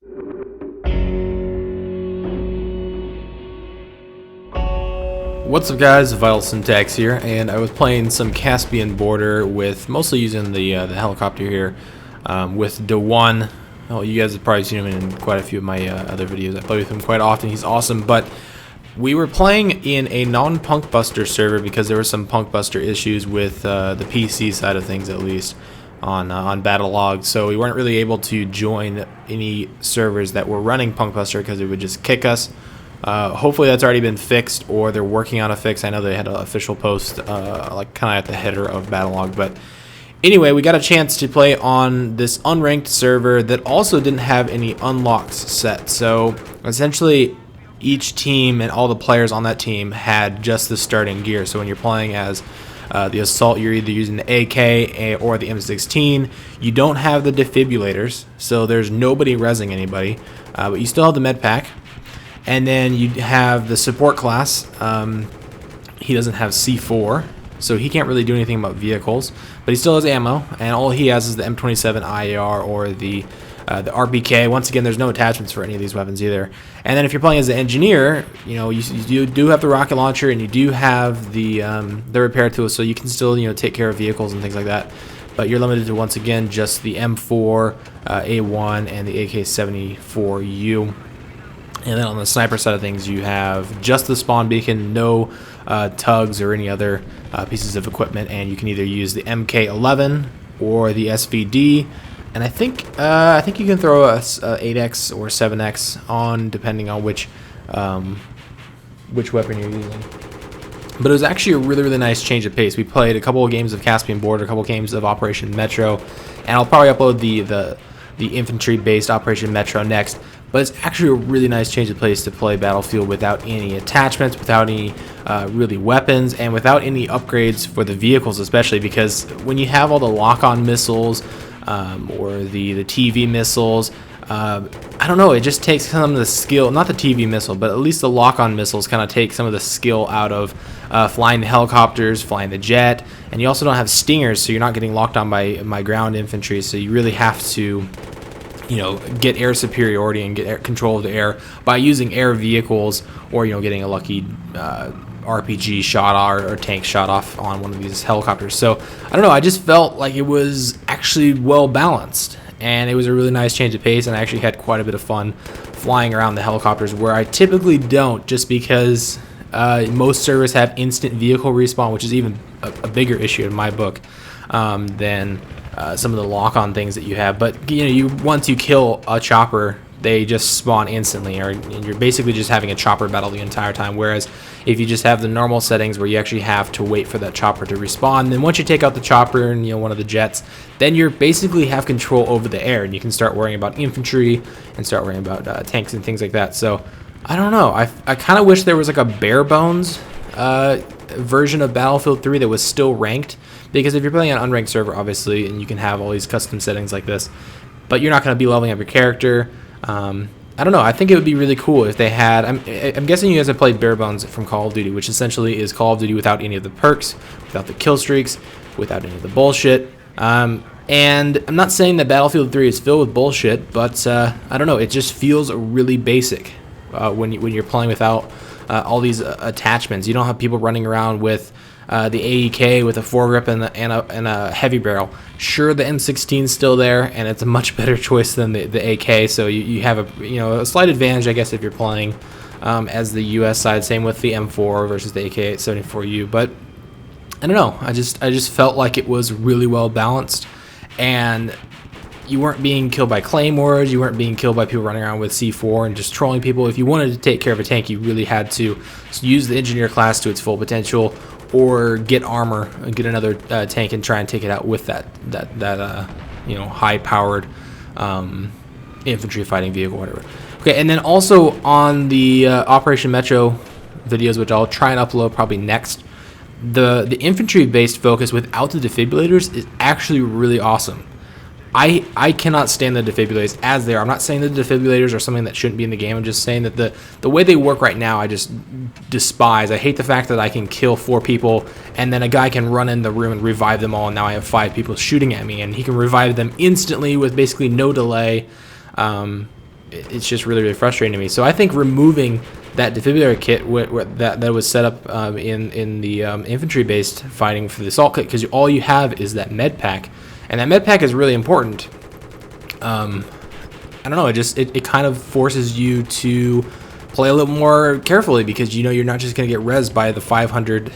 What's up guys, VitalSyntax here, and I was playing some Caspian border with mostly using the helicopter here with DeJuan. Oh, you guys have probably seen him in quite a few of my other videos. I play with him quite often. He's awesome, but we were playing in a non-Punkbuster server because there were some Punkbuster issues with the PC side of things, at least on Battlelog. So we weren't really able to join any servers that were running Punkbuster because it would just kick us. Hopefully that's already been fixed, or they're working on a fix. I know they had an official post like kind of at the header of Battlelog, but anyway, we got a chance to play on this unranked server that also didn't have any unlocks set. So essentially each team and all the players on that team had just the starting gear. So when you're playing as the assault, you're either using the AK or the M16. You don't have the defibrillators, so there's nobody rezzing anybody, but you still have the med pack. And then you have the support class. He doesn't have C4, so he can't really do anything about vehicles, but he still has ammo, and all he has is the M27 IAR or the RPK. Once again, there's no attachments for any of these weapons either. And then if you're playing as the engineer, you know, you do have the rocket launcher, and you do have the repair tools, so you can still, you know, take care of vehicles and things like that. But you're limited to, once again, just the M4, A1, and the AK-74U. And then on the sniper side of things, you have just the spawn beacon, no tugs or any other pieces of equipment, and you can either use the MK11 or the SVD. And I think you can throw a 8x or 7x on, depending on which weapon you're using. But it was actually a really nice change of pace. We played a couple of games of Caspian Border, a couple of games of Operation Metro, and I'll probably upload the infantry-based Operation Metro next. But it's actually a really nice change of pace to play Battlefield without any attachments, without any really weapons, and without any upgrades for the vehicles, especially because when you have all the lock-on missiles or the TV missiles, I don't know, it just takes some of the skill, not the TV missile, but at least the lock-on missiles kind of take some of the skill out of flying the helicopters, flying the jet, and you also don't have stingers, so you're not getting locked on by ground infantry, so you really have to, you know, get air superiority and get control of the air by using air vehicles, or, you know, getting a lucky RPG shot or tank shot off on one of these helicopters. So I don't know, I just felt like it was actually well balanced, and it was a really nice change of pace, and I actually had quite a bit of fun flying around the helicopters where I typically don't, just because most servers have instant vehicle respawn, which is even a bigger issue in my book than some of the lock-on things that you have. But you know, once you kill a chopper, they just spawn instantly, and you're basically just having a chopper battle the entire time. Whereas if you just have the normal settings where you actually have to wait for that chopper to respawn, then once you take out the chopper and, you know, one of the jets, then you basically have control over the air, and you can start worrying about infantry and start worrying about tanks and things like that. So I don't know, I kind of wish there was like a Barebones version of Battlefield 3 that was still ranked, because if you're playing an unranked server, obviously, and you can have all these custom settings like this, but you're not going to be leveling up your character. I don't know, I think it would be really cool if they had, I'm guessing you guys have played Barebones from Call of Duty, which essentially is Call of Duty without any of the perks, without the kill streaks, without any of the bullshit. And I'm not saying that Battlefield 3 is filled with bullshit, but I don't know, it just feels really basic when you're playing without all these attachments. You don't have people running around with the AEK with a foregrip and a heavy barrel. Sure, the M16's still there, and it's a much better choice than the AK. So you have a slight advantage, I guess, if you're playing as the US side. Same with the M4 versus the AK-74U. But I don't know. I just felt like it was really well balanced, and you weren't being killed by claymores, you weren't being killed by people running around with C4 and just trolling people. If you wanted to take care of a tank, you really had to use the engineer class to its full potential, or get armor and get another tank and try and take it out with that you know, high-powered infantry fighting vehicle, whatever. Okay, and then also on the Operation Metro videos, which I'll try and upload probably next, the infantry-based focus without the defibrillators is actually really awesome. I cannot stand the defibrillators as they are. I'm not saying that the defibrillators are something that shouldn't be in the game. I'm just saying that the way they work right now, I just despise. I hate the fact that I can kill 4 people and then a guy can run in the room and revive them all, and now I have 5 people shooting at me, and he can revive them instantly with basically no delay. it's just really, really frustrating to me. So I think removing that defibrillator kit that was set up in the infantry-based fighting for the assault kit, because all you have is that med pack, and that med pack is really important. I don't know, it kind of forces you to play a little more carefully, because you know you're not just going to get rezzed by the 500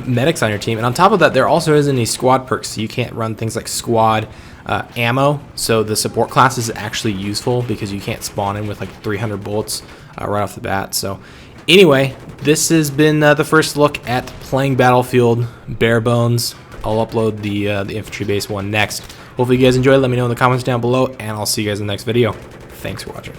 medics on your team. And on top of that, there also isn't any squad perks, so you can't run things like squad ammo. So the support class is actually useful because you can't spawn in with like 300 bullets right off the bat. So anyway, this has been the first look at playing Battlefield Barebones. I'll upload the infantry base one next. Hopefully you guys enjoyed. Let me know in the comments down below, and I'll see you guys in the next video. Thanks for watching.